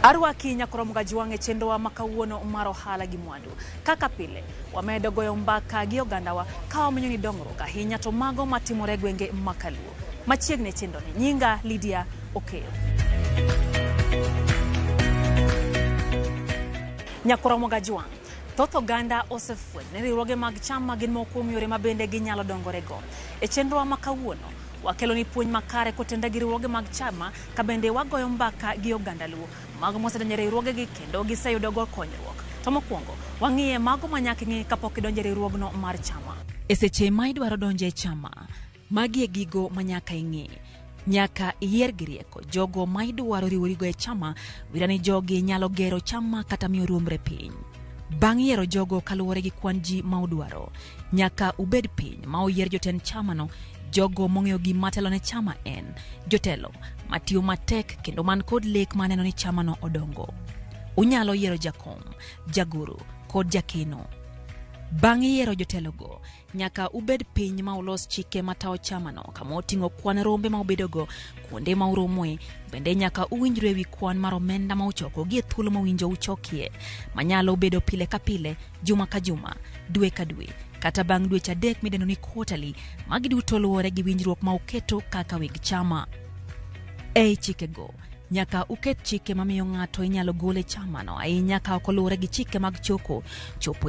Arwa Kenya koromuga juange chendo wa makawuono mar Ohala gi Mwandu. Kaka pile, wamedo goyo mbaka gi ogandawa kawo menyo ni dongruok ahinya to mago matimore gwenge makaluo. Machiegne chendo ni nyinga Lydia Okeyo. Nyakoromuga juang. Thoth oganda osefweny ne riwruoge mag cham magin moko kuom yore mabende ginyalo dongorego. E chenro wa makawuono wakelo ni puonj makare kotenda gi riwruoge mag chama ka bende wagoyo mbaka gi oganda luo mago mosedonjo riwruoge gi kendo giseyudo go konyruok. To mokwongo wang'iye mago manyaka ng'i kapok idonjo riwruogno mar chama. E seche ma idwaro donjo e chama, magi e gigo manyaka ing'i. Nyaka iyier gi rieko jogo ma idwaro riworigo e chama, wirani jogi nyalo gero chama kata miyo ruomre piny. Bang' yiero jogo kaluwore gi kwan ji ma udwaro, nyaka ubed piny ma uyier jotend chama no, jogo mong'eyo gima telo ne chama en, jotelo matiyo matek kendo man kod lek maneno ni chama no odongo. Unyalo yiero jakom, jagoro kod jakeno. Bang' yiero jotelo go, nyaka ubed piny ma ulos chike matao chama no kama oting'o kwan rombe ma ubedogo, kuonde ma uromoe, bende nyaka uwinjre wi kwan mar omenda ma uchoko gi thuolo ma uwinjo uchokie, manyalo bedo pile ka pile, juma ka juma, dwe ka dwe, kata bang' dweche 3 midendo ni quarterly, magi duto luwore gi winjruok ma uketo kaka weg chama. Ei chike go, nyaka uket chike mamiyo ng'ato inyalo gole chama no, ahinya ka ok oluwore gi chike mag chopo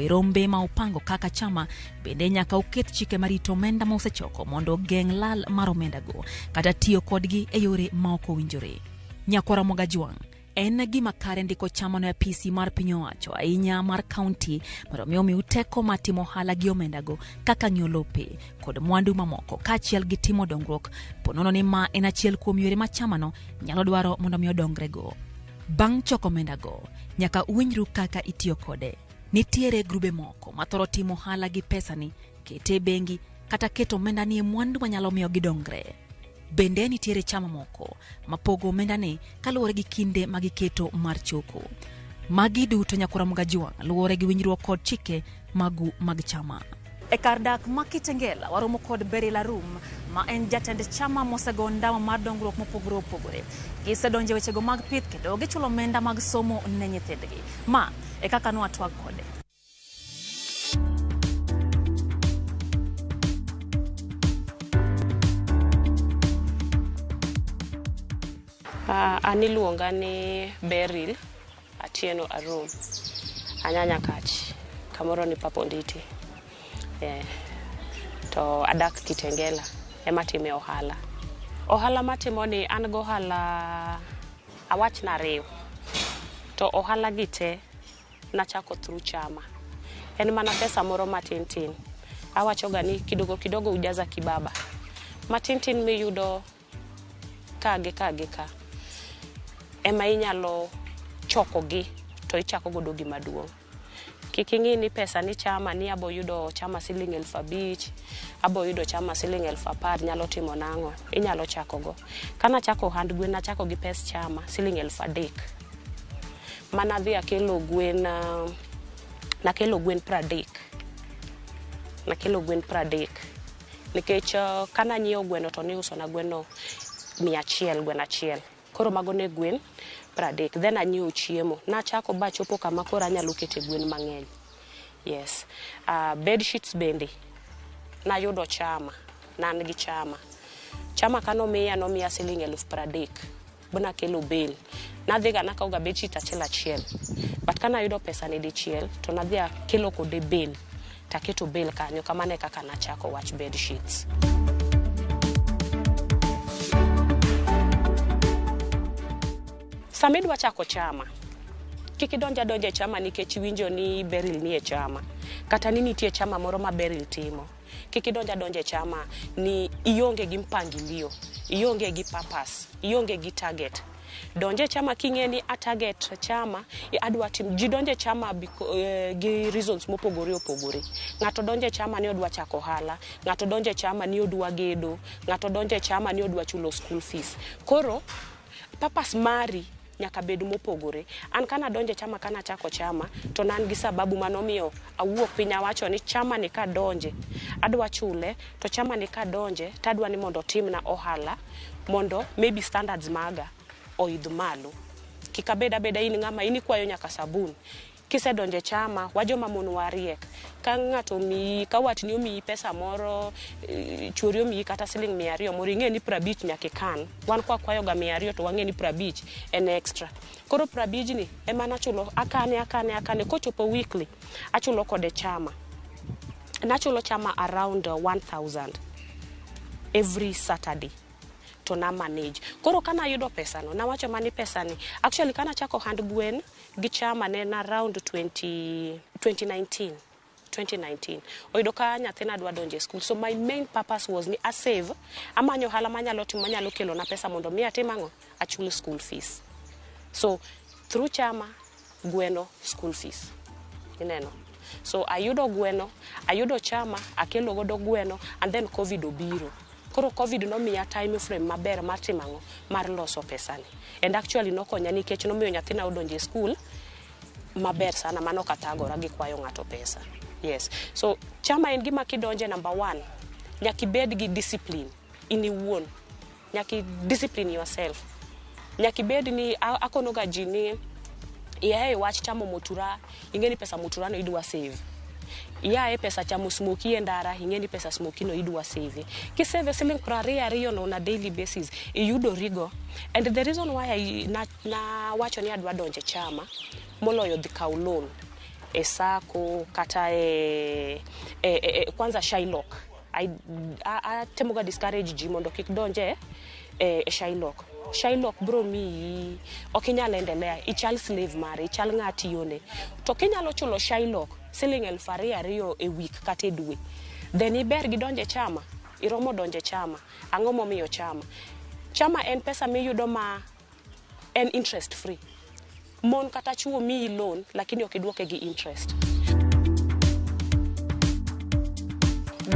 e rombe ma upango kaka chama, bende nyaka uket chike marito omenda ma usechoko mondo geng' lal mar omenda go, kata tiyo kodgi e yore ma ok owinjore. Nyakoromuga juang. En gima kare ndiko chama no e PC mar piny owacho ahinya mar kaunti mondo omi uteko matimo ohala gi omenda go kaka ng'iewo lope kod mwandu mamoko kaachiel gi timo dongruok, ponono ni ma en achiel kuom yore ma chama no nyalo dwaro mondo omi odongre go. Bang' choko omenda go, nyaka uwinjru kaka itiyo kode. Nitiere grube moko ma thoro timo ohala gi pesa ni, kete e bengi kata keto omenda ni e mwandu manyalo miyo gidongre. Bende nitiere chama moko mapogo omenda ni kaluwore gi kinde magiketo mar choko. Magi duto nyakoromuga juang luwore gi winjruok kod chike magu mag chama. E kar dak ma Kitengela waromo kod Beril Arum ma en jatend chama mosego ndawa mar dongruok mopogore opogore. Gisedonjo wechego mag pith kendo gichulo omenda mag somo ne nyithindgi. Ma e kaka nwatwag kode. Aniluonga ni Beril Atieno Arum. Anyanya kach. Kamoro ni Paponditi. To adak Kitengela. Ema time ohala. Ohala matimo ni an go ohala awach na riyo. To ohala gite nachako through chama. En mana pesa moro matin tin. Awacho gani kidogo kidogo ujaza kibaba. Matin tin miyudo kage ka. Ema inyalo choko gi to ichako godo gima duong'. Kik ing'i ni pesa ni chama ni abo yudo chama siling 5,000, abo yudo chama siling 10,000 nyalo timo nang'o, inyalo chako go. Kana chako hand gwen nachako gi pes chama siling 3,000. Mana dhi akelo gwen nakelo gwen 30. Nakelo gwen 30. Nikech kana nyiewo gweno to ni uso na gweno 100 gwen achiel. Koro mago ne gwen 30. Then anyiewo chiemo. Nachako ba chopo kama koro anyalo kete gwen mang'eny. Yes. Bed sheets bende. Nayudo chama. Nan gi chama. Chama kanomiya siling 30,000. Bona kelo bill. Nadhiga nakauga bed sheet achiel. But kana ayudo pesa ni dichiel to nadhi akelo kode bill. Taketo bill kanyo kamane kaka nachako wach bed sheets. Samidwa chako chama. Kik idonja e chama nikech winjo ni Beril ni e chama. Kata ni nitie chama moro ma Beril timo. Kik idonja e chama ni ionge gi mpangilio, ionge gi purpose, ionge gi target. Donje chama king'e ni a target chama adwa tim. Ji donje chama gi reasons mopogore opogore. Ng'ato donje chama ni odwa chako ohala, ng'ato donje chama ni odwa gedo, ng'ato donje chama ni odwa chulo school fees. Koro purpose mari nyaka bed mopogore. An kana donje chama kana chako chama to nan gi sababu manomiyo awuok piny awacho ni chama ni ka donje adwa chule, to chama ni ka donje tadwa ni mondo timna ohala mondo maybe standards maga oidh malo. kikabeda beda in ng'ama in kwayo nyaka sabun. Kisedonje chama, wajoma mon wariek. Ka ng'ato mi, ka watni omi pesa moro, chuori omi kata siling 200, moro ing'e ni 50 nyaka kan. Wan kwa kwayo ga 200 to wang'e ni 50 en extra. Koro 50 ni ema nachulo akane kochopo weekly achulo kode chama. Nachulo chama around 1000 every Saturday to na manage. Koro kana yudo pesa no, nawacho mani pesa ni. Actually kana chako hand gwen gi chama ne na around 2019. Oido ka nyathina dwa donje school. So my main purpose was ni a save. Amanyo hala manyalo timo manyalo kelo na pesa mondo mi atimango achul school fees. So through chama, gweno, school fees. Ineno. So ayudo gweno, ayudo chama, akelo godo gweno, and then COVID obiro. Koro COVID no miya time frame maber mar timango mar loso pesani. And actually nokonya nikech nomiyo nyathina odonje school maber sana mano katagora gi kwayo ng'ato pesa. Yes. So chama en gima kidonje number 1. Nyaki bed gi discipline in iwuon. Nyaki discipline yourself. Nyaki bed ni akono ga jini yae wach chamo motura, ingeni pesa motura no idwa save. Yae pesa chamo smoky e ndara, ingeni pesa smoky no idwa save. Ki save siling 200 no on a daily basis, iyudo rigo. And the reason why na wacho ni adwa donje chama, moloyo dhi kaw loan e sako kata kwanza Shylock. I temoga discourage ji mondo kik donje Shylock. Shylock bro mi okinyal endelea, ichal slave mare, ichal ng'ati yone. To kinyalo chulo Shylock siling 2,200 e week kata e dwe. Then iber gi donje chama, iromo donje chama. Ang'o momiyo chama? Chama en pesa miyudo ma en interest free. Mon kata chuo mi loan lakini okidwoke gi interest.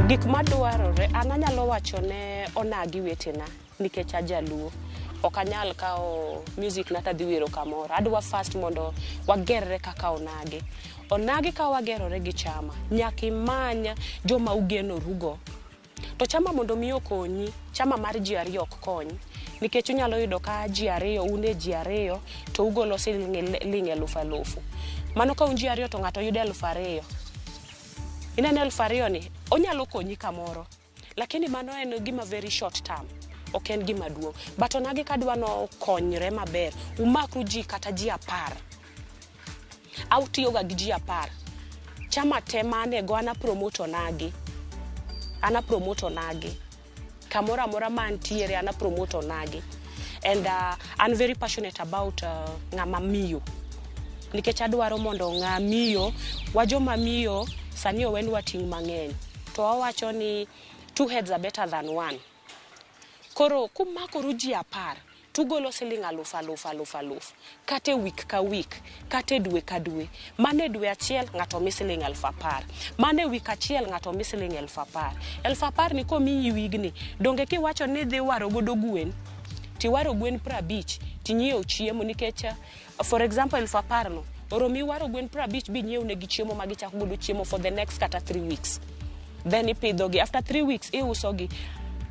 Gik madwarore ananyalo wacho ne onagi wetena nikech ajaluo. Okanyal kao music nata dhi wero kamoro. Adwa fast mondo wagerre kaka onage. Onage ka wagerore gi chama. Nyaki manya joma ugeno rugo. To chama mondo mi okonyi, chama mar ji ariyo ok kony. Nikech unyalo yudo ka ji ariyo, une ji ariyo, to ugolo siling 1,000. Mano ka un ji ariyo to ng'ato yudo 2,000. Inene 2,000 ni, onyalo konyi kamoro. Lakini mano en gima very short term. Ok en gima duong'. But onage kadwa no konyre maber. Umakru ji kata ji 10. Au tiyoga gi ji 10. Chama temane go ana promote onage. Ana promote onage. Kamora mora mantiere ana promote onage. And I'm very passionate about ng'ama miyo. Nikech adwaro mondo ng'amiyo, wajoma miyo sani owen wating' mang'eny. To wawacho ni 2 heads are better than 1. Koro kumakoru ji 10, tugolo siling 1,000. Kate week ka week, kate dwe ka dwe. Mane dwe achiel ng'ato mi siling 10,000. Mane week achiel ng'ato mi siling 10,000. 10,000 ni komi wigni, donge kiwacho ni dhi waro godo gwen. Ti waro gwen 50, ti nyiew chiemo nikech for example 10,000 no. Oromi waro gwen 50 bi nyiew ne gi chiemo ma gichako godo chiemo for the next kata 3 weeks. Then ipidhogi after 3 weeks iusogi.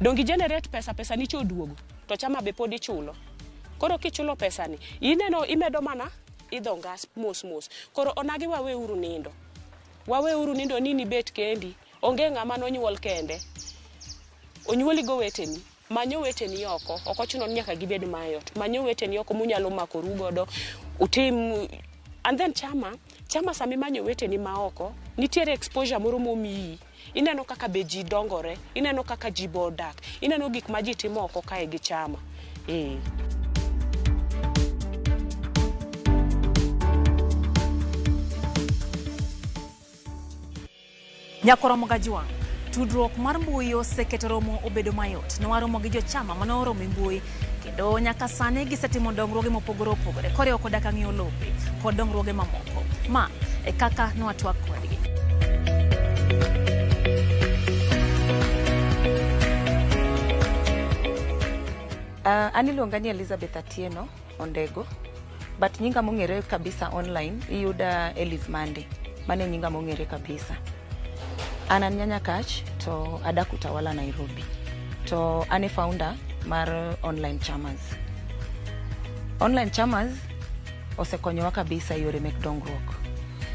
Dongi generate pesa ni choduogo. To chama be podi chulo. Koro kichulo pesa ni, ineno imedo mana idhonga mos. Koro onagi wawe uru nindo. Wawe uru nindo nini bet kendi. Onge ng'ama nonyuol kende. Onyuoli go weteni. Manyo weteni oko. Okochuno nyaka gibed mayot. Manyo weteni oko munyalo makoru godo. Utim. And then chama sami manyo weteni maoko. Nitiere exposure moro momiyi. Ineno kaka beji dongore, ineno kaka ji bodak, ineno gik ma ji timo oko kae gi chama. Nyakoromo gajuang. Tudruok mar mbui oseketo romo obedo mayot. Nwaromo gi jochama manoromo mbui kendo nyaka sani gisetimo dongruoge mopogore opogore. Kore ok odak ng'iyo lope kod dongruoge mamoko. Ma e kaka nwatwak kodgi. Aniluonga ni Elizabeth Atieno Ondego, but nyinga mong'ere kabisa online iyuda Eliz Mande, mane nyinga mong'ere kabisa. An nyanya kach to adak Utawala Nairobi. To ane founder mar online chamas. Online chamas osekonyowa kabisa yore mek dongruok.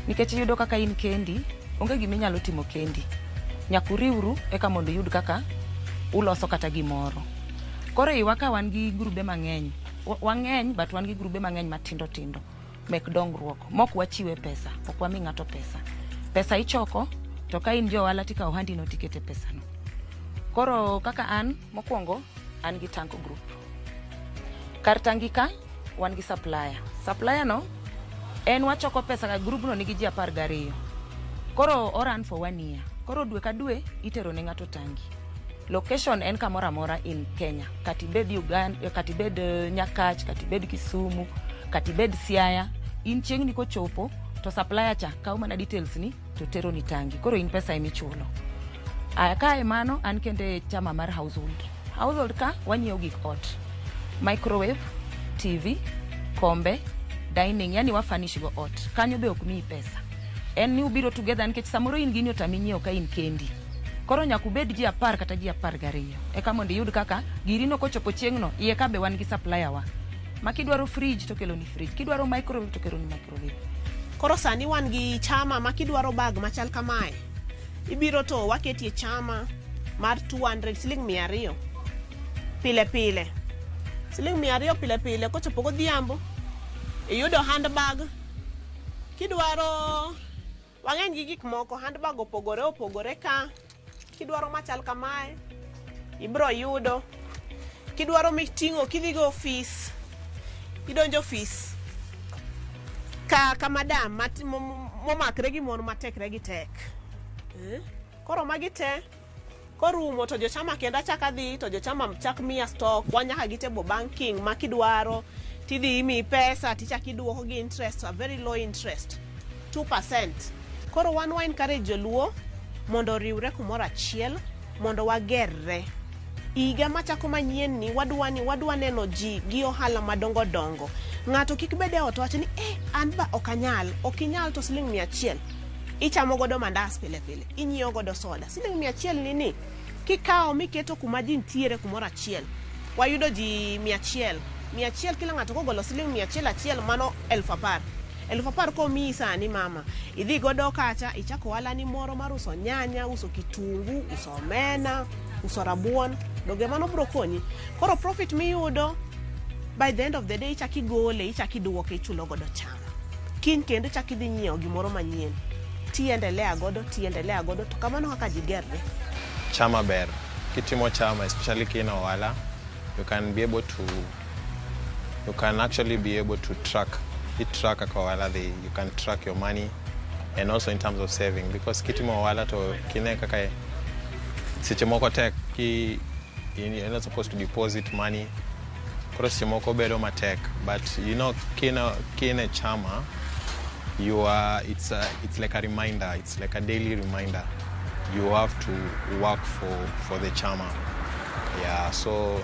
Nikech yudo kaka in kendi, onge gima inyalo timo kendi. Nyakuriuru eka mondo yud kaka uloso kata gimoro. Koro iwa ka wan gi grube mang'eny. Wang'eny but wan gi grube mang'eny matindo tindo mek dongruok. Mok wachiwe pesa, ok wami ng'ato pesa. Pesa ichoko to ka in jo ohala tika ohandi no tikete pesa no. Koro kaka an mokwongo an gi tanko group. Kar tangika wan gi supplier. Supplier no en wachoko pesa ka group no nigi ji 12. Koro oran for 1 year. Koro dwe ka dwe itero ne ng'ato tangi. Location en kamora mora in Kenya. Katibed Uganda, katibed Nyakach, katibed Kisumu, katibed Siaya. In chiengni ko chopo to supplier cha kawo mana details ni to tero ni tangi. Koro in pesa imichulo. Kae mano an kende chama mar household. Household ka wanyiewo gik ot. Microwave, TV, kombe, dining, yani wafanish go ot. Kanyo be ok miyi pesa. En ni ubiro together nikech samoro in gini otami nyiewo ka in kendi. Koro nyakubed ji 10 kata ji 12. Eka mondo iyud kaka girino kochopo chieng'no iye ka be wan gi supplier wa. Ma kidwaro fridge to kelo ni fridge, kidwaro microwave to kelo ni microwave. Koro sani wan gi chama ma kidwaro bag machal kamae. Ibiro to waketie chama mar 200 siling 200 pile pile. Siling 200 pile pile kochopo godhiambo iyudo handbag. Kidwaro wang'eny gi gik moko, handbag opogore ka. Kidwaro machal kamae ibro yudo. Kidwaro miting'o kidhigo office, idonjo office ka madam momakre gi mon matekre gi tek. Koro magi te korumo to jochama kenda chaka dhi to jochama chak miya stock, wanyaka gitebo banking ma kidwaro tidhi imi pesa tichaki duoko gi interest, a very low interest 2%. Koro wan wa encourage joluo mondo riwre kumoro achiel mondo wagerre. Iga machako manyien ni wadwa neno ji gi ohala madongo dongo. Ng'ato kik bede ot wacho ni an ba okanyal, okinyal to siling 100. Ichamo godo mandas pile pile, inyiewo godo soda. Siling 100 ni kikawo miketo kuma ji ntiere kumoro achiel. Wayudo ji 100. 100 kila ng'ato kogolo siling 100 mano 10,000. 10,000 ko miyi sani mama. Idhi godo kacha ichako ohala ni moro mar uso nyanya, uso kitungu, uso omena, uso rabuon, doge mano bro konyi. Koro profit miyudo by the end of the day ichaki gole, ichaki duoke ichulo godo chama. Kin kendo ichaki dhi nyiewo gimoro manyien. Tiendelea godo to kamano kaka jigerre. Chama ber. Kitimo chama, especially kina ohala, you can actually be able to track ohala, you can track your money, and also in terms of saving, because kitimo ohala to kine kaka seche moko tek ki you're not supposed to deposit money. Koro seche moko bedo matek, but you know kine chama it's like a reminder, it's like a daily reminder. You have to work for the chama. Yeah, so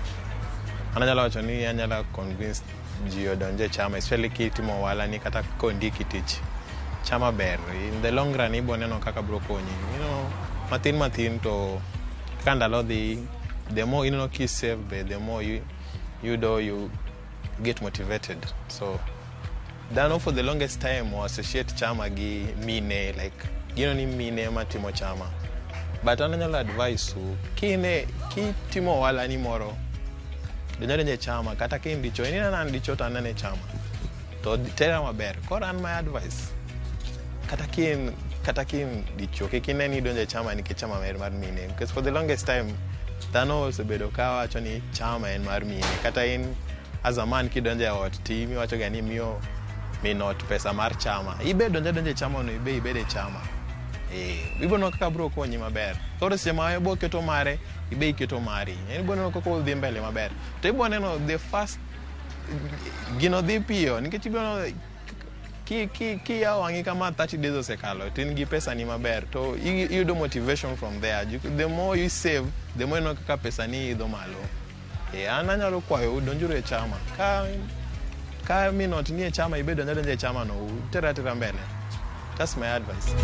anajala convinced Gio donje chama, especially kitimo wala ni kata kondiki tich. Chama ber. In the long run, ibo neno kaka bro konyi. You know, matin to kandalo the more ki save, the more you get motivated. So then for the longest time we associate chama gi mine, like ni mine matimo chama. But ananyala advice kitimo wala ni moro. Donje chama kata kindicho ina nan dicho tanane chama to tera maber. Koro an my advice kata kin dicho kineni donje chama ni chama mer mar mine, because for the longest time dhano osebedo ka wacho ni chama en mar mine. Kata in as a man kidonje ot timi wacho ga ni miyo minot pesa mar chama, ibe donje chama no ibe ibede chama ibono kaka bro konyi maber. Koro sema ebo keto mare ibe iketo mari, ibono koko dhi mbele maber. To ibono no the first gino dhi piyo nikech ibono ki ya wangi kama 30 days osekalo tin gi pesa ni maber, to you do motivation from there. The more you save, the more no kaka pesa ni idho malo. Ananyalo kwayo donjure chama ka minot ni chama ibe donje chama no tera mbele. That's my advice.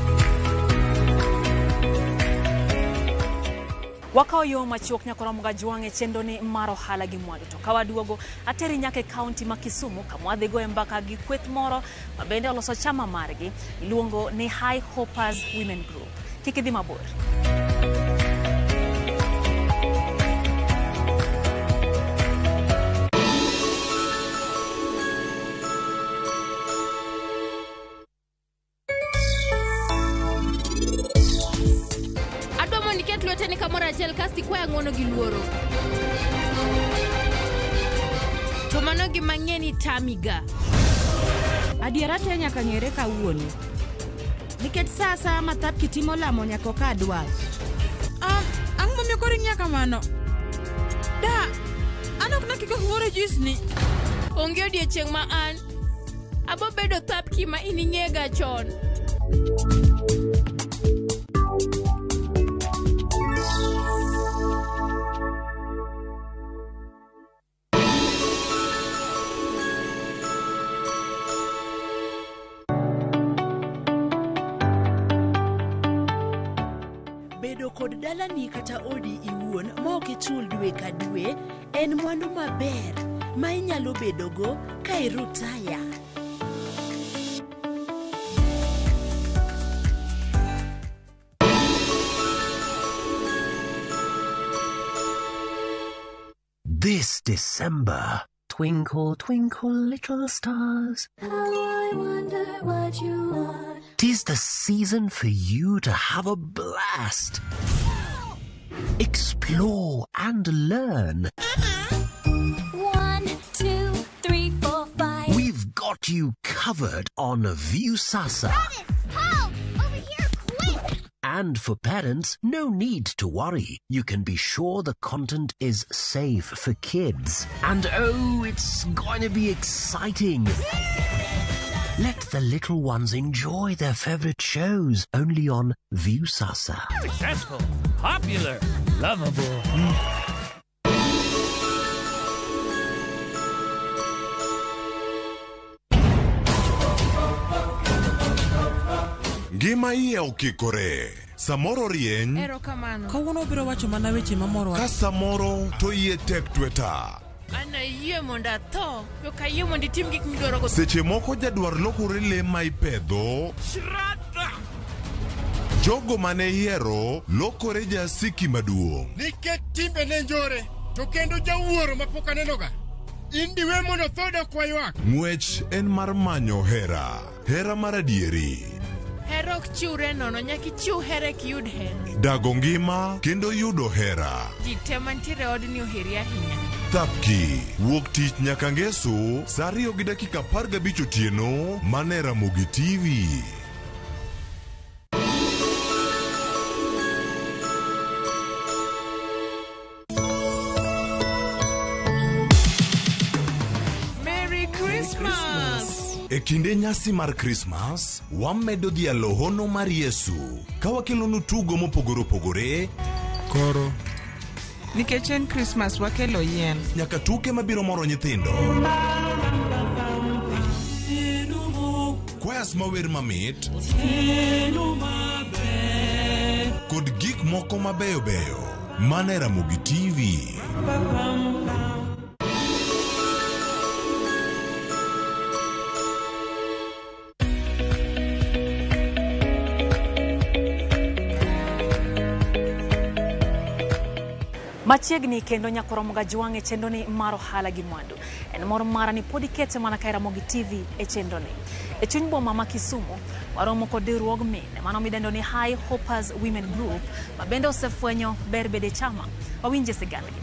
Wakao yo machuok nyakoromo ga jwange chendo ni mar ohala gi Mwandu to kawaduogo ateri nyake kaunti ma Kisumu kamwadhi go embaka gi kweth moro mabende oloso chama margi iluongo ni High Hopers Women Group. Kikidhi mabor. Lweteni kamora achiel kasti kwa ng'wono gi luoro. To mano gima ng'eni tamiga. Adiera te nyaka ng'ere kawuono. Nikech sasa matap kitimo lamo nyako ka dwar. Ang momiyo kori nyaka mano. Da, anok na kiko huore jisni. Onge odiechieng' ma an. Abo bedo tap kima ining'ega chon. Bedo kod dalani kata odi iwuon ma ok ichul dwe ka dwe en mwandu maber ma inyalo bedogo ka irutaya. This December, twinkle, twinkle, little stars. How I wonder what you are. 'Tis the season for you to have a blast. Explore and learn. 1, 2, 3, 4, 5. We've got you covered on Viusasa. Help! Over here, quick! And for parents, no need to worry. You can be sure the content is safe for kids. And oh, it's going to be exciting. Let the little ones enjoy their favorite shows only on Viusasa. Successful, popular, lovable. Ngima iye okikore. Samoro rieny. Erokamano. Kawuono biro wacho mana weche mamoro. Ka samoro to iye tek tweta. Ana yie monda tho, yo ka yie mondi tim gik midwaro go. Seche moko jadwar lokore le ma ipedho. Shrata! Jogo mane hiero lokore jasiki maduong'. Nikech timbe ne njore, to kendo jawuoro mapok anenoga. Indiwe mondo thoda kwa ywak. Ng'wech en mar manyo hera. Hera mar adieri. Hera ok chiwre nono, nyaki chiw hera kiyud hera. Dago ngima kendo yudo hera. Ji te mantiere odni oheri ahinya. Thapki, wuok tich nyaka ngeso, saa 2:15 otieno, mane Ramogi TV. Merry Christmas! E kinde nyasi mar Christmas, wamedo dhialo hono mar Yesu, ka wakelonu tugo mopogore opogore. Koro. Nikech en Christmas wakelo yien. Nyaka tuke mabiro moro nyithindo. Kwayas mawer mamit. Kod gik moko mabeyo beyo. Mane Ramogi TV. Machiegni kendo nyakoromo ga jwange chendo ni mar ohala gi Mwandu. En moro mara ni podi kete mana ka Ramogi TV e chendo ni. E chuny boma ma Kisumu, waromo kod riwruog mine mano midendo ni High Hopers Women Group, mabende osefwenyo ber bede chama. Wawinje sigandgi.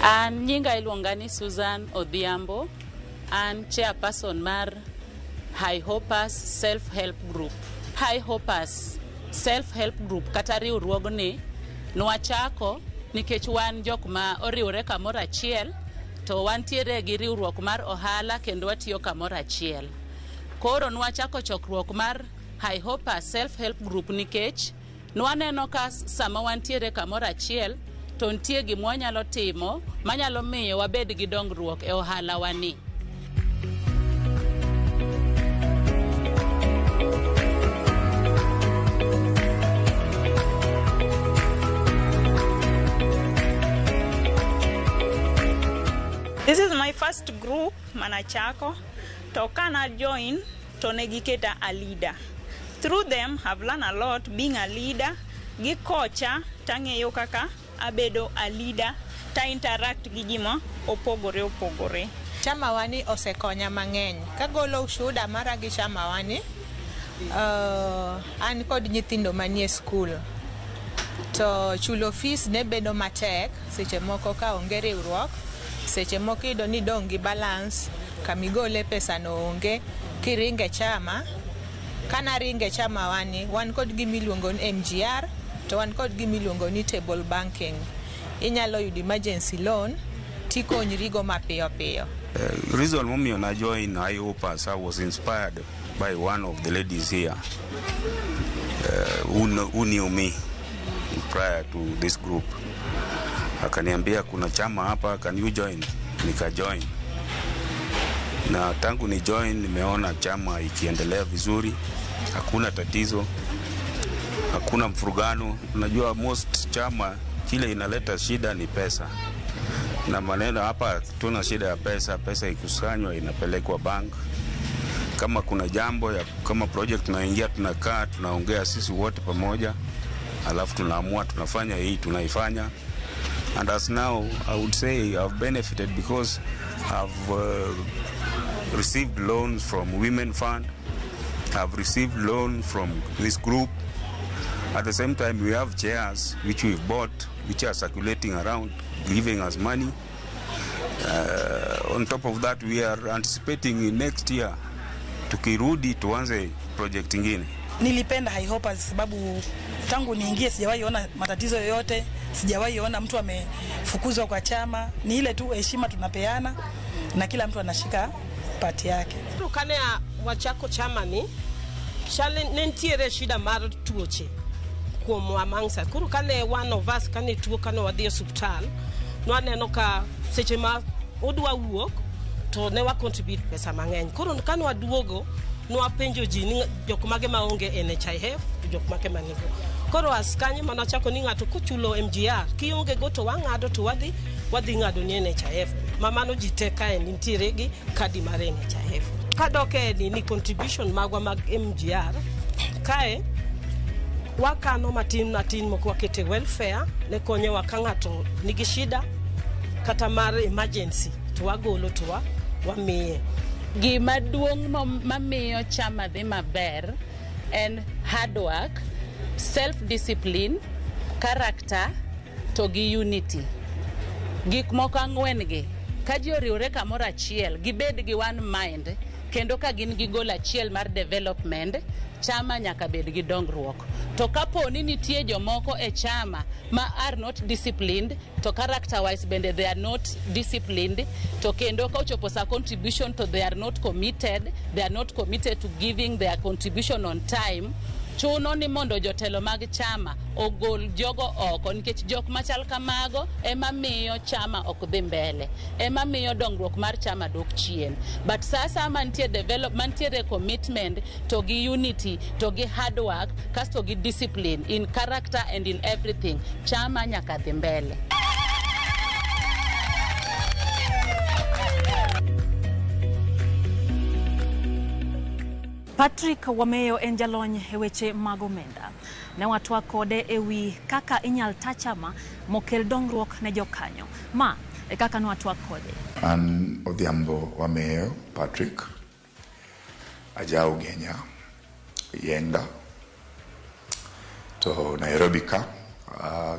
An nyinga iluonga ni Susan Odhiambo, an chairperson mar High Hopers Self-Help Group. High Hopers Self-Help Group kata riwruogni nwachako nikech wan jok ma oriwore kamoro achiel, to wantiere gi riwruok mar ohala kendo watiyo kamoro achiel. Koro nwachako chokruok mar High Hopers Self-Help Group nikech nwaneno ka sama wantiere kamoro achiel to ntie gima wanyalo timo manyalo miyo wabed gi dongruok e ohala wani. first group manachako to kana join to negiketa a leader. Through them have learned a lot being a leader. Gi kocha tang'eyo kaka abedo a leader ta interact gi jimo opogore. Chama wani osekonya mang'eny. Kagolo ushuda mara gi chama wani an kod nyithindo manie school. To chulo fees ne bedo matek seche moko ka onge riwruok, seche moko ido ni dongi balance kamigole pesa no onge kiringe chama. Kana ringe chama wani wan kod gimiluongo ni MGR to wan kod gimiluongo ni table banking. Inyalo yud emergency loan tikonyri go mapiyo piyo. Reason momiyo na join IOPAS, I was inspired by one of the ladies here who knew me prior to this group. Akaniambia kuna chama hapa, can you join? Nika join. Na tangu ni join nimeona chama ikiendelea vizuri, hakuna tatizo, hakuna mfurugano. Unajua most chama kile inaleta shida ni pesa. Na maneno hapa tuna shida ya pesa, pesa ikusanywa inapelekwa bank. Kama kuna jambo ya kama project tunaingia, tunakaa tunaongea sisi wote pamoja, alafu tunaamua tunafanya hii tunaifanya. And as now I would say I've benefited because I've received loans from Women Fund. I've received loan from this group. At the same time, we have chairs which we've bought, which are circulating around, giving us money. On top of that, we are anticipating next year tukirudi tuanze project ingine. Nilipenda IOPAS sababu tangu niingie sijawahi ona matatizo yoyote, sijawahi ona mtu amefukuzwa kwa chama. Ni ile tu heshima tunapeana na kila mtu anashika pati yake. Kane wachako chama ni nentiere shida mar tuoche kuom amangsa. Kuru kane one of us kane tuo kane wadhi hospital, nwaneno ka seche ma odwa wuok to ne wa contribute pesa mang'eny. Koro kane waduogo nwapenjo ji ni jok mage maonge NHIF, jok mage manigo. Koro askanye manachako ni ng'ato kuchulo MGR, kionge go to wang'ado to wadhi ng'ado ni NHIF. Mamano ji teka nitiere gi kadi mar NHIF. Kadoke ni contribution magwa mag MGR kae wakano matin moko wakete welfare ne konyo wakang'ato nigi shida kata mar emergency to wagolo to wamiye. Gima duong' mamiyo chama dhi maber en hard work, self discipline, character to gi unity. Gik moko ang'wen gi ka ji oriwre kamoro achiel, gibed gi one mind, kendo ka gin gi goal achiel mar development, chama nyaka bed gi dongruok. To kapo ni nitie jomoko e chama ma are not disciplined, to character wise bende they are not disciplined, to kendo ka ochopo sa contribution to they are not committed to giving their contribution on time, chuno ni mondo jotelo mag chama ogol jogo oko, nikech jok machal kamago ema miyo chama ok dhi mbele, ema miyo dongruok mar chama dok chien. But sasa mantie development, mantie commitment to gi unity, to gi hard work, kasto gi discipline in character and in everything, chama nyaka dhi mbele. Patrick Wameyo en jalony e weche mag omenda. Ne watwa kode ewi kaka inyal ta chama mokel dongruok ne jokanyo. Ma e kaka ne watwa kode. An Odhiambo Wameyo Patrick, ajao Genya, Yenda, to Nairobi ka,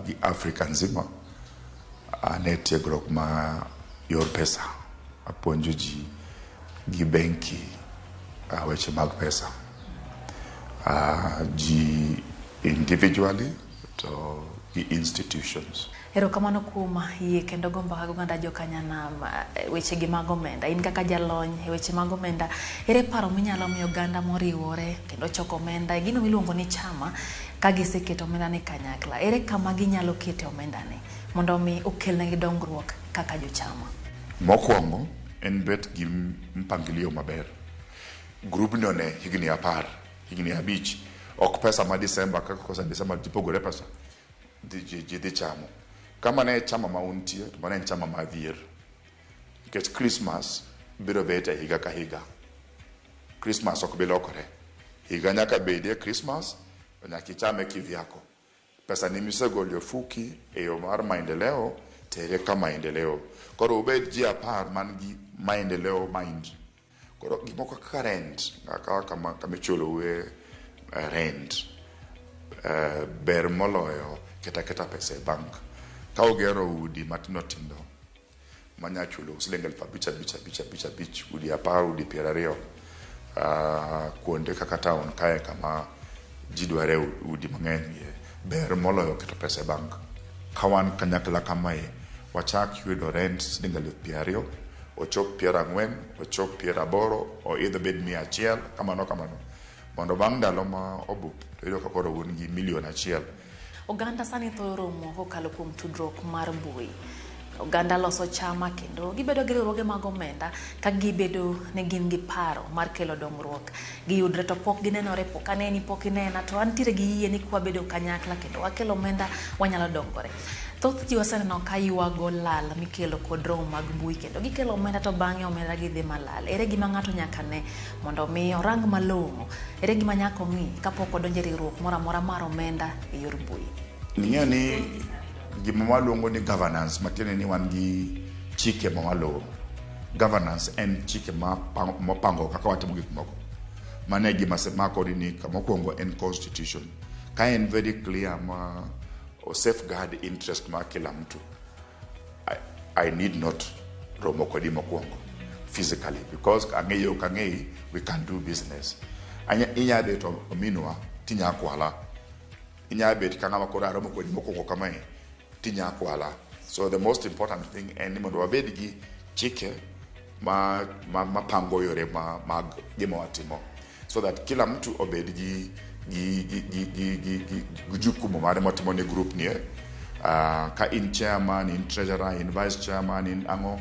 gi Afrika nzima, ane tiegruok ma yor pesa, apuonjo ji gi benki, weche mag pesa, ji individually to institutions. Erokamano kuom yie kendo gombo mag oganda jokanyana weche gi mag omenda. In kaka jalony e weche mag omenda, ere paro minyalo miyo oganda moriwore kendo choko omenda gino miluongo ni chama ka giseketo omenda ni kanyakla? Ere kama ginyalo kete omenda ni mondo mi okelnegi dongruok kaka jochama? Mokwongo en bet gi mpangilio maber. Group no ne higni 10, higni 5, ok pesa ma December kaka kosa December tipogore pesa ji chamo. Kama ne chama ma untie to mane chama ma dhier. nikech Christmas biro bet e higa ka higa. Christmas ok bi lokore. Higa nyaka bedie Christmas, nyaka ichame kivyako. Pesa ni misegolo fuki e yo mar maendeleo tere ka maendeleo. Koro ubed ji apar man gi maendeleo mind. Koro gimoko kaka rent, kama chulo we rent, ber moloyo keta pesa e bank. Ka ugero udi matino tindo, manya chulo siling 5,000 udi apar, udi 20, kuonde kaka town kae kama jidware udi mang'eny, ber moloyo keto pesa e bank. Kawan kanyakla kamae, wachak yudo rent siling 20,000, ochop 40, ochop 80, o idho bed 100, kamano. Mondo bang' ndalo ma obup, iyudo ka koro un gi $1,000,000. Oganda sani thoro romo kokalo kuom tudruok mar mbui. Oganda loso chama kendo gibedo gi riwruoge mag omenda ka gibedo ne gin gi paro mar kelo dongruok. Giyudre to pok ginenore, pok aneni, pok inena, to antiere gi yie ni kwa bedo kanyakla kendo wakelo omenda wanyalo dongore. Thoth ji waseneno ka yuago lal mikelo kod romo mag mbui kendo gikelo omenda to bang'e omenda gi dhi malal. Ere gima ng'ato nyaka ne mondo mi orang malong'o? Ere gima nyaka ong'i kapok odonjo e riwruok moro amora mar omenda e yor mbui? Ning'eyo ni gima waluongo ni governance matiende ni wan gi chike ma waluwo. Governance en chike mopango kaka watimo gik moko. Mane gima semako ni mokwongo en constitution. Ka en very clear ma o safeguard interest ma kila mtu. I need not romo kodi mokwongo physically because ang'eyo kang'ei we can do business. Inya bet ominwa tinya kwala. Inya bet kanga makora romo kodi mokwongo kamae tinya kwala. So the most important thing en ni mondo wabed gi chike ma pango yore mag gima watimo, so that kila mtu obed gi jukumu mare matimo ne group nie. Ka in chairman, in treasurer, in vice chairman, in ang'o,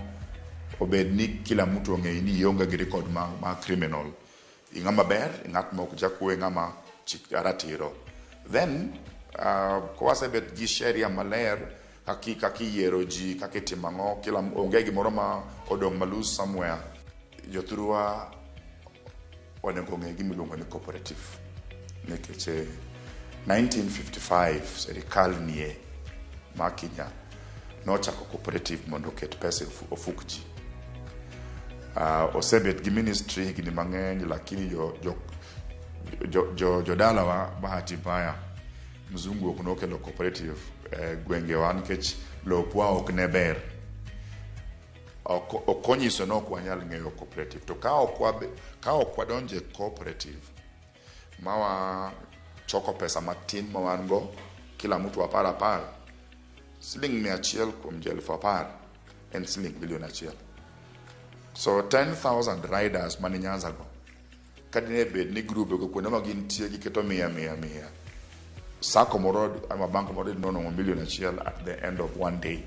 obed ni kila mtu ong'e ni ionge gi record ma criminal. Ing'ama ber, ng'at mok jakwe, ng'ama chik ratiro. Then kwasebet gi sheria maler kaki yiero ji, kaki timo ang'o, kila onge gimoro ma odong' malus somewhere. Jothurwa onego ong'e gimiluongo ni cooperative. Nikech 1955 serikal nie ma Kenya nochako cooperative mondo oket pesa ofuk ji. Osebet gi ministry higni mang'eny, lakini jodalawa bahati mbaya mzungu ok nokelo cooperative gwengewa nikech lopwa ok ne ber. Okonyiso nok wanyal ng'eyo cooperative. To ka ok wadonje cooperative, mawa choko pesa matin ma wan go, kila mtu apar, siling 100 kuom 10,000 en siling $1,000,000. So 10,000 riders mani Nyanza go, kadine bed ni grube go kuonde ma gintie giketo 100. Sako moro ama bank moro nono $1,000,000 at the end of one day.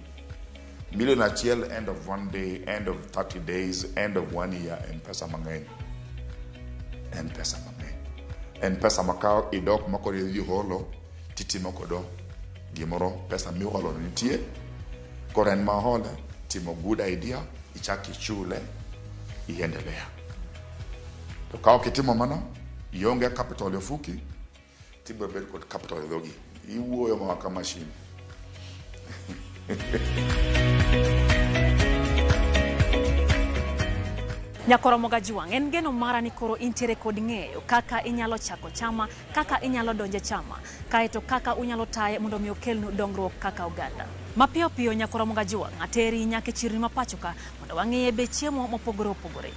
$1,000,000 end of one day, end of 30 days, end of 1 year, en pesa mang'eny. En pesa makao idok mako di holo, titimo kodo gimoro, pesa miolo nitie, koren mahole, timo good idea, ichaki chule, iendelea. To kao kitimo mano, ionge capital yofuki, tibo bed kod capital yogi. Iwuoyo mawaka machine. Nyakoro Gajuang, en geno mara ni koro intiere kod ng'eyo kaka inyalo chako chama, kaka inyalo donje chama, kaeto kaka unyalo taye mondo mi okelnu dongruok kaka oganda. Mapiyo piyo Nyakoro Gajuang, ateri nyaka chirni ma pacho ka mondo wang'eye be chiemo mopogore opogore.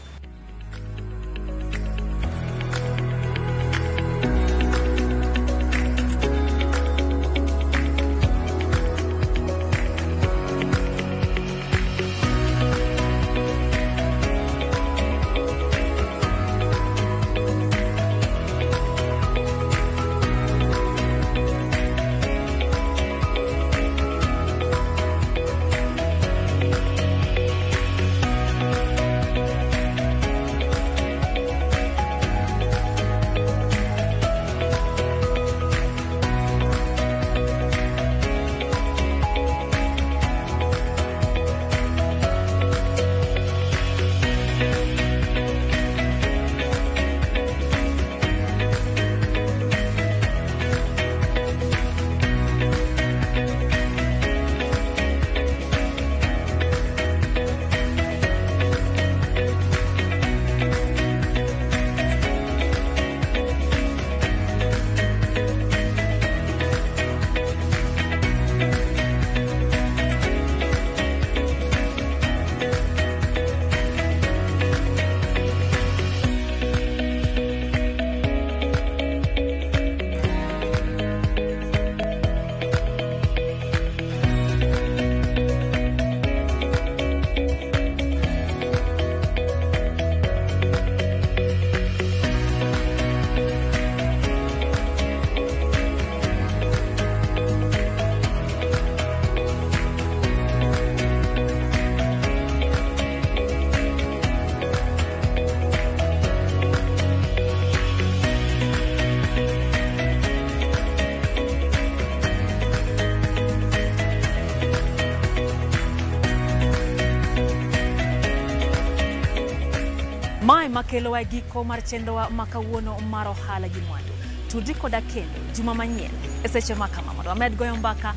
okelo wa giko mar chenro wa makawuono mar ohala gi Mwandu. Tudri koda kendo juma manyien e seche makama mondo amed goyo mbaka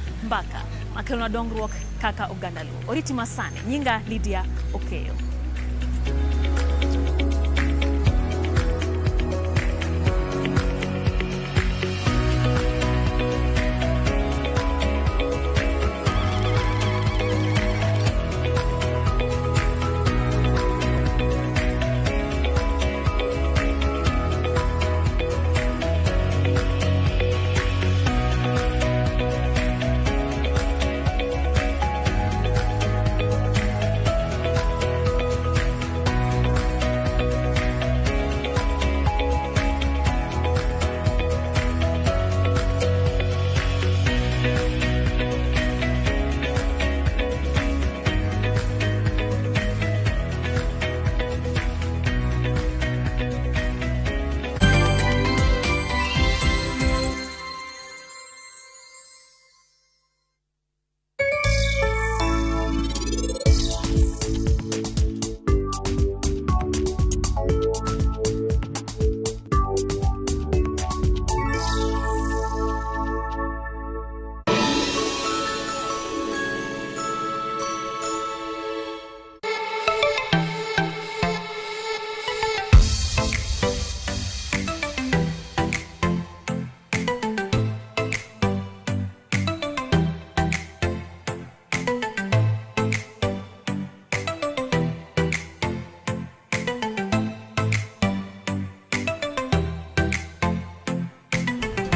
makelo na dongruok kaka oganda Luo. Oriti masani nyinga Lydia Okeyo.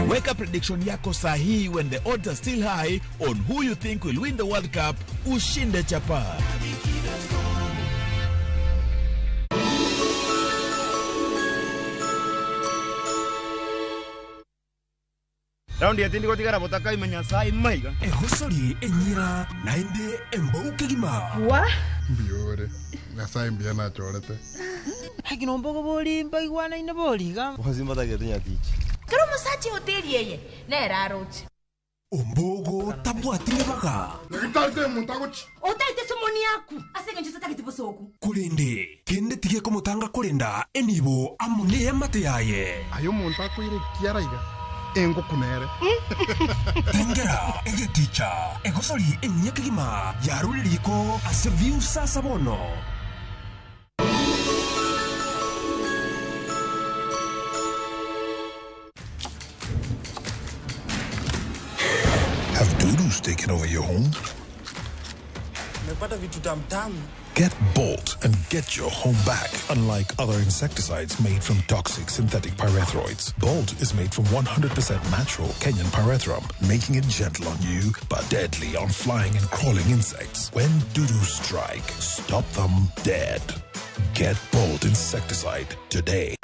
Weka prediction yako sahihi when the odds are still high on who you think will win the World Cup. Ushinde chapa. Raundi ya tindi gotigara botaka imenya sai maiga. Ehosori enyira nainde embouke gima. Wa? Biore. Ngasai mbiana chorete. Hakino mbogo boli mbaigwana ina boli ga. Wazimba ta getinya tichi. Kero musachi hoteli yeye. Na eraroti. Ombogo tabwatire baga. Ngitate muntagochi. Otaite somoni yaku. Asenge nchisa takitipo soku. Kulinde kende tige komutanga kulinda enibo amune yamate yaye. Ayo muntako ire kiaraiga. Engo kunere. Tengera ege teacher. Egosori enyekigima yaruliko aseviu sasa bono. Have doodles taken over your home? Get Bolt and get your home back. Unlike other insecticides made from toxic synthetic pyrethroids, Bolt is made from 100% natural Kenyan pyrethrum, making it gentle on you but deadly on flying and crawling insects. When doodles strike, stop them dead. Get Bolt insecticide today.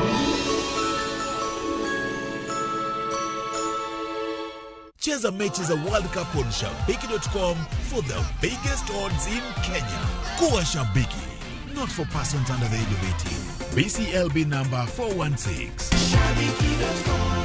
Cheza mechi za World Cup on Shabiki.com for the biggest odds in Kenya. Kuwa Shabiki, not for persons under the age of 18. BCLB number 416. Shabiki.com.